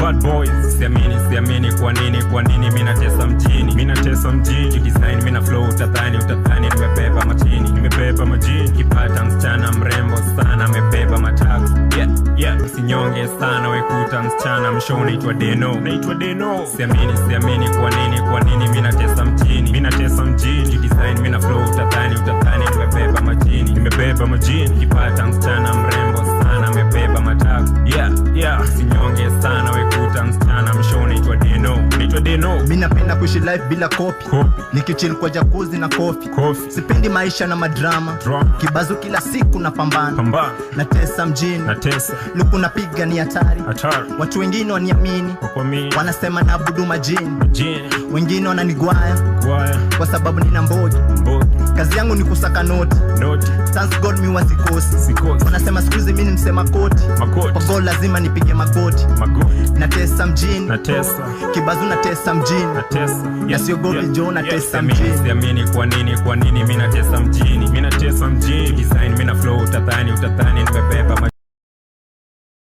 bad boys. Siamini kwa nini mimi natesa mjini. Design mimi na flow utadhani nimebeba majini. Kipata msichana mrembo sana amebeba matako. Yeah, usinyonge sana wekuta msichana mshow naitwa Deno. Siamini kwa nini mimi natesa mjini. Design mimi na flow utadhani nimebeba majini. Kipata msichana mrembo sana amebeba matako. Yeah, usinyonge sana wekuta msichana mshow naitwa Deno. Mimi napenda kuishi life bila copy. Nikichill kwa jacuzzi na coffee. Sipendi maisha na madrama. Kibazo kila siku na pambana. Natesa mjini. Luku napiga ni hatari. Watu wengine waniamini. Wanasema naabudu majini. Wengine wananigwaya kwa sababu nina mbogi. Kazi yangu ni kusaka noti. Thanks God mi wasikosi. Wanasema siku hizi mimi ni msema koti. Kwa goal lazima nipige magoti. Natesa mjini. Kibazu natesa mjini. Na sio goal jo natesa mjini. Siamini kwa nini mimi natesa mjini. Design mimi na flow utadhani